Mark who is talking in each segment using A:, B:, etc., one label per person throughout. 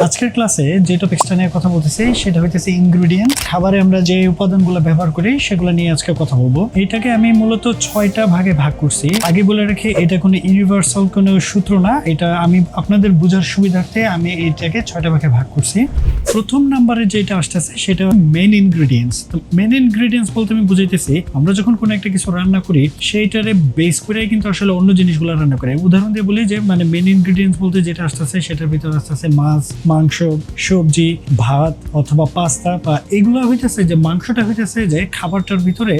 A: আজকের ক্লাসে যে টপিকসটা নিয়ে কথা বলতেছি সেটা হইতেছে ইনগ্রেডিয়েন্ট। খাবারে আমরা যে উপাদানগুলো ব্যবহার করি সেগুলো নিয়ে আজকে কথা বলবো। এটাকে আমি মূলত 6টা ভাগে ভাগ করছি। আগে বলে রাখি, এটা কোনো ইউনিভার্সাল কোনো সূত্র না, এটা আমি আপনাদের বোঝার সুবিধার্থে আমি এটাকে 6টা ভাগে ভাগ করছি। প্রথম নাম্বারে যেটা আসতেছে সেটা মেইন ইনগ্রেডিয়েন্টস। তো মেইন ইনগ্রেডিয়েন্টস বলতে আমি বুঝাইতেছি, আমরা যখন কোনো একটা কিছু রান্না করি সেইটারে বেস করে কিন্তু আসলে অন্য জিনিসগুলো রান্না করি। উদাহরণ দিয়ে বলি যে মানে মেইন ইনগ্রেডিয়েন্টস বলতে যেটা আসতেছে সেটার ভিতরে আসতেছে মাছ, মাংস, সবজি, ভাত অথবা পাস্তা, বা এগুলো হইতেছে যে মাংসটা হইতেছে যে খাবারটার ভিতরে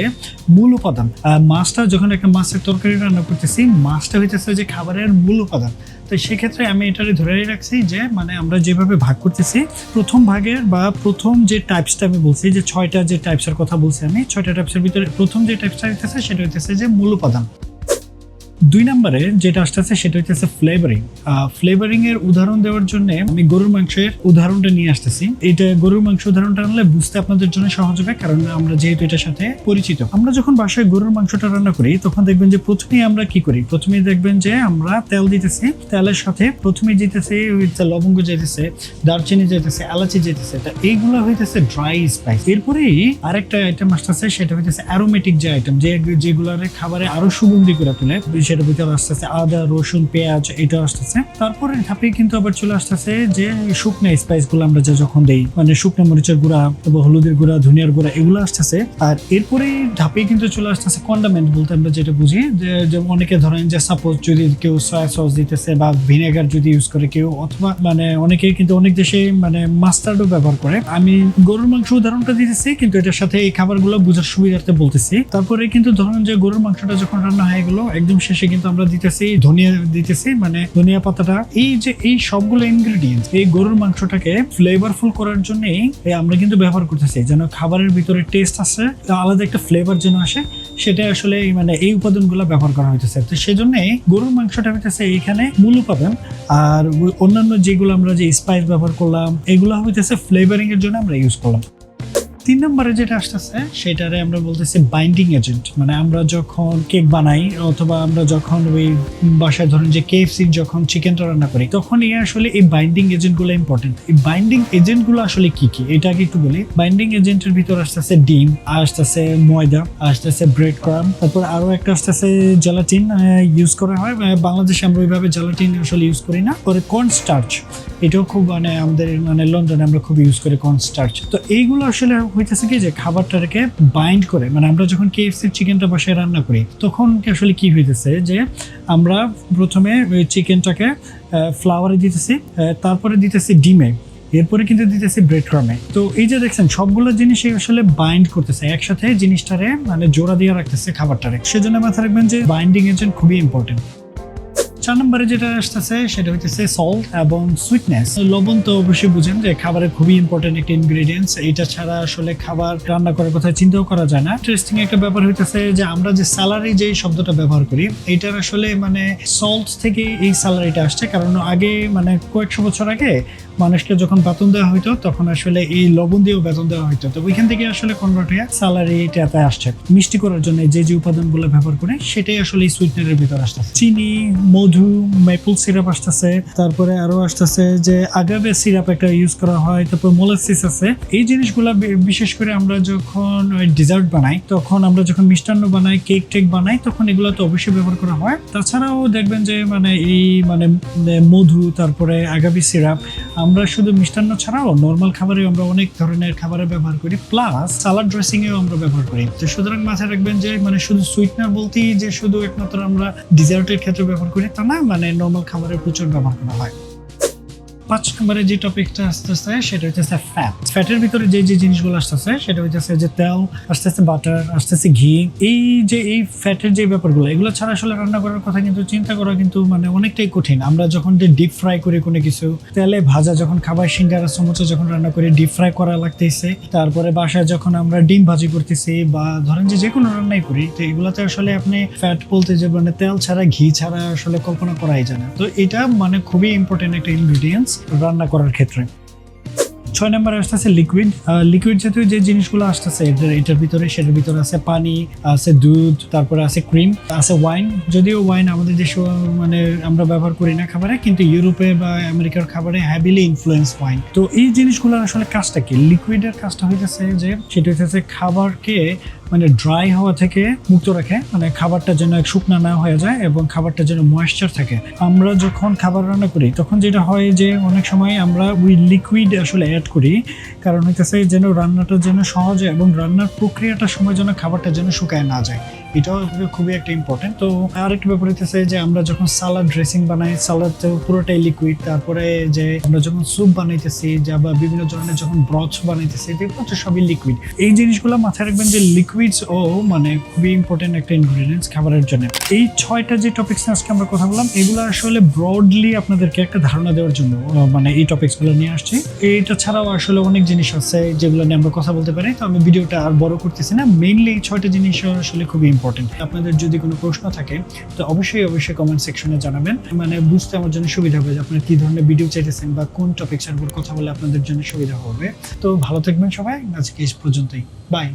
A: মূল উপাদান। মাছটা যখন একটা মাছের তরকারি রান্না করতেছি, মাছটা হইতেছে যে খাবারের মূল উপাদান। তো সেক্ষেত্রে আমি এটারে ধরে রাখছি যে মানে আমরা যেভাবে ভাগ করতেছি, প্রথম ভাগের বা প্রথম যে টাইপসটা আমি বলছি যে 6টা যে টাইপসের কথা বলছি, আমি 6টা টাইপসের ভিতরে প্রথম যে টাইপসটা হইতেছে সেটা হইতেছে যে মূল উপাদান। 2 নম্বরে যেটা আসতেছে সেটা হচ্ছে ফ্লেভারিং। ফ্লেভারিং এর উদাহরণ দেওয়ার জন্য আমি গরুর মাংসের উদাহরণটা নিয়ে আসতেছি। এটা গরুর মাংস উদাহরণটা আনলে বুঝতে আপনাদের জন্য সহজ হবে, কারণ আমরা যেহেতু এটার সাথে পরিচিত। আমরা যখন বাসায় গরুর মাংসটা রান্না করি তখন দেখবেন যে প্রথমেই আমরা কি করি, প্রথমেই দেখবেন যে আমরা তেল দিতেছি, তেলের সাথে প্রথমেই যেতেছে লবঙ্গ যেতেছে, দারচিনি যেতেছে, এলাচি যেতেছে। তা এইগুলো হইতেছে ড্রাই স্পাইস। এরপরেই আরেকটা আইটেম আসতেছে সেটা হইতেছে অ্যারোমেটিক যে আইটেম, যেগুলোর খাবারে আরো সুগন্ধি করে তোলে। সেটার ভিতরে আসতেছে আদা, রসুন, পেঁয়াজ, এটা আসতেছে। তারপরে ধাপে কিন্তু আবার চলে আসতেছে যে শুকনো স্পাইস গুলো আমরা যখন দেই, মানে শুকনো মরিচের গুঁড়া, তারপর হলুদের গুঁড়া, ধনিয়ার গুঁড়া, এগুলো আসতেছে। আর এরপরে ধাপে কিন্তু চলে আসতেছে কন্ডিমেন্ট বলতে আমরা যেটা বুঝি যে অনেকে ধরেন যে সাপোজ যদি কেউ সয়া সস দিতেছে বা ভিনেগার যদি ইউজ করে কেউ, অথবা মানে অনেকে কিন্তু অনেক দেশে মানে মাস্টার্ডও ব্যবহার করে। আমি গরুর মাংস উদাহরণটা দিতেছি, কিন্তু এটার সাথে এই খাবারগুলো বোঝার সুবিধার্থে বলতেছি। তারপরে কিন্তু ধরেন যে গরুর মাংসটা যখন রান্না হয়ে গেলো, একদম শেষে কিন্তু আমরা দিতেছি ধনিয়া, দিতেছি মানে ধনিয়া পাতাটা। এই যে এই সবগুলো ইনগ্রেডিয়েন্টস এই গরুর মাংসটাকে ফ্লেভারফুল করার জন্যই আমরা কিন্তু ব্যবহার করতেছি, যেন খাবারের ভিতরে টেস্ট আসে, আলাদা একটা ফ্লেভার যেন আসে, সেটা আসলে মানে এই উপাদানগুলো ব্যবহার করা হইতেছে। তো সেজন্যই গরুর মাংসটা হইতেছে এইখানে মূল উপাদান। আর অন্যান্য যেগুলো আমরা যে স্পাইস ব্যবহার করলাম এগুলো হইতেছে ফ্লেভারিং এর জন্য আমরা ইউজ করলাম। 3 নম্বরে যেটা আসতেছে সেটারে আমরা বলতেছি বাইন্ডিং এজেন্ট। মানে আমরা যখন কেক বানাই অথবা আমরা যখন ওই বাসায় ধরেন যে KFC যখন চিকেনটা রান্না করি, তখন আসলে এই বাইন্ডিং এজেন্ট গুলো ইম্পর্টেন্ট। এই বাইন্ডিং এজেন্ট গুলো আসলে কি কি এটা আগে একটু বলি। বাইন্ডিং এজেন্টের ভিতর আসতেছে ডিম, আসতেছে ময়দা, আসতেছে ব্রেড ক্রাম্ব, তারপর আরো একটা আসতেছে জেলাটিন ইউজ করা হয়। বাংলাদেশে আমরা ওইভাবে জেলাটিন আসলে ইউজ করি না। পরে কর্ন স্টার্চ, এটাও খুব মানে আমাদের মানে লন্ডনে আমরা খুব ইউজ করি কর্ন স্টার্চ। তো এইগুলো আসলে হইতেছে কি যে খাবারটাকে বাইন্ড করে, মানে আমরা যখন KFC চিকেনটা বাসায় রান্না করি তখন আসলে কি হইতেছে যে আমরা প্রথমে ওই চিকেনটাকে ফ্লাওয়ারে দিতেছি, তারপরে দিতেছি ডিমে, এরপরে কিন্তু দিতেছি ব্রেড ক্রামে। তো এই যে দেখছেন সবগুলো জিনিসই আসলে বাইন্ড করতেছে একসাথে, জিনিসটারে মানে জোড়া দিয়ে রাখতেছে খাবারটারে। সেজন্য মাথায় রাখবেন যে বাইন্ডিং এজেন্ট খুবই ইম্পর্টেন্ট। 4 নম্বরে যেটা আসতেছে সেটা হচ্ছে সল্ট এবং সুইটনেস। লবণ তো অবশ্যই বুঝেন যে খাবারের খুবই ইম্পর্টেন্ট একটা ইনগ্রেডিয়েন্টস। এটা ছাড়া আসলে খাবার রান্না করার কথা চিন্তাও করা যায় না। ইন্টারেস্টিং একটা ব্যাপার হইতেছে যে আমরা যে স্যালারি যে শব্দটা ব্যবহার করি, এটার আসলে মানে সল্ট থেকে এই স্যালারিটা আসছে। কারণ আগে মানে কয়েকশো বছর আগে মানুষকে যখন বেতন দেওয়া হইতো তখন আসলে এই লবণ দিয়েও বেতন দেওয়া হইতো। তো ওইখান থেকে আসলে কনভার্ট হয়ে স্যালারি এটাতে আসছে। মিষ্টি করার জন্য যে যে উপাদানগুলো ব্যবহার করে সেটাই আসলে এই সুইটনারের ভিতর আসতেছে। চিনি, মধু, মেপল সিরাপ আসতেছে, তারপরে আরো আসতেছে যে আগাভে সিরাপ একটা ইউজ করা হয়, তারপর মোলাসিস আছে। এই জিনিসগুলো বিশেষ করে আমরা যখন ডেজার্ট বানাই, তখন আমরা যখন মিষ্টান্ন বানাই, কেক টেক বানাই, তখন এগুলো তো অবশ্যই ব্যবহার করা হয়। তাছাড়াও দেখবেন যে মানে এই মানে মধু, তারপরে আগাভে সিরাপ আমরা শুধু মিষ্টান্ন ছাড়াও নর্মাল খাবারে আমরা অনেক ধরনের খাবারে ব্যবহার করি, প্লাস সালাড ড্রেসিং এও আমরা ব্যবহার করি। তো সুতরাং মাথায় রাখবেন যে মানে শুধু সুইটনার বলতেই যে শুধু একমাত্র আমরা ডিজার্টের ক্ষেত্রে ব্যবহার করি তা না, মানে নর্মাল খাবারের প্রচুর ব্যবহার করা হয়। 5 নম্বরে যে টপিকটা আসতেছে সেটা হচ্ছে ফ্যাট। ফ্যাটের ভিতরে যে যে জিনিসগুলো আসতেছে সেটা হচ্ছে যে তেল, আসতেছে বাটার, আসতেছে ঘি। এই যে এই ফ্যাটের যে ব্যাপারগুলো, এগুলো ছাড়া আসলে রান্না করার কথা কিন্তু চিন্তা করা কিন্তু মানে অনেকটাই কঠিন। আমরা যখন ডিপ ফ্রাই করি কোনো কিছু, তেলে ভাজা যখন খাবার, সিঙ্গারা, সমোসা যখন রান্না করি ডিপ ফ্রাই করা লাগতেছে। তারপরে বাসায় যখন আমরা ডিম ভাজি করতেছি বা ধরেন যে কোনো রান্নাই করি, তো এগুলোতে আসলে আপনি ফ্যাট বলতে যে মানে তেল ছাড়া, ঘি ছাড়া আসলে কল্পনা করাই যায় না। তো এটা মানে খুবই ইম্পর্টেন্ট একটা ইনগ্রেডিয়েন্টস রান্না করার ক্ষেত্রে। 6 নম্বরে আসতেছে লিকুইড। লিকুইড জাতীয় যে জিনিসগুলো আসতেছে এটার ভিতরে, সেটার ভিতরে আছে পানি, আছে দুধ, তারপরে আছে ক্রিম, আছে ওয়াইন। যদিও ওয়াইন আমাদের দেশে মানে আমরা ব্যবহার করি না খাবারে, কিন্তু ইউরোপে বা আমেরিকার খাবারে হ্যাভিলি ইনফ্লুয়েন্স ওয়াইন। তো এই জিনিসগুলোর আসলে কাজটা কি? লিকুইডের কাজটা হইতেছে যে সেটা হইতেছে খাবারকে মানে ড্রাই হওয়া থেকে মুক্ত রাখে, মানে খাবারটা যেন শুকনা না হয়ে যায় এবং খাবারটা যেন ময়েশ্চার থাকে। আমরা যখন খাবার রান্না করি তখন যেটা হয় যে অনেক সময় আমরা ওই লিকুইড আসলে অ্যাড করি, কারণ হইতেছে যেন রান্নাটা যেন সহজে এবং রান্নার প্রক্রিয়াটার সময় যেন খাবারটা যেন শুকায় না যায়। এটাও খুবই একটা ইম্পর্টেন্ট। তো আরেকটা ব্যাপার হইতেছে যে আমরা যখন সালাদ ড্রেসিং বানাই, সালাদ পুরোটাই লিকুইড। তারপরে যে আমরা যখন স্যুপ বানাইতেছি বা বিভিন্ন ধরনের যখন ব্রথ বানাইতেছি, এগুলো হচ্ছে সবই লিকুইড। এই জিনিসগুলো মাথায় রাখবেন যে লিকুইডস ও মানে খুবই ইম্পর্টেন্ট একটা ইনগ্রিডিয়েন্টস খাবারের জন্য। এই 6টা যে টপিকস নিয়ে আজকে আমরা কথা বললাম, এগুলো আসলে ব্রডলি আপনাদেরকে একটা ধারণা দেওয়ার জন্য মানে এই টপিকসগুলো নিয়ে আসছি। এটা ছাড়াও আসলে অনেক জিনিস আছে যেগুলো নিয়ে আমরা কথা বলতে পারি, তো আমি ভিডিওটা আর বড় করতেছি না। মেইনলি এই 6টা জিনিস আসলে খুবই ইম্পর্টেন্ট। আপনাদের যদি কোনো প্রশ্ন থাকে তো অবশ্যই কমেন্ট সেকশনে জানাবেন, মানে বুঝতে আমার জন্য সুবিধা হবে যে আপনারা কি ধরনের ভিডিও চাইতেছেন বা কোন টপিকসের উপর কথা বলে আপনাদের জন্য সুবিধা হবে। তো ভালো থাকবেন সবাই, আজকে এই পর্যন্তই, বাই।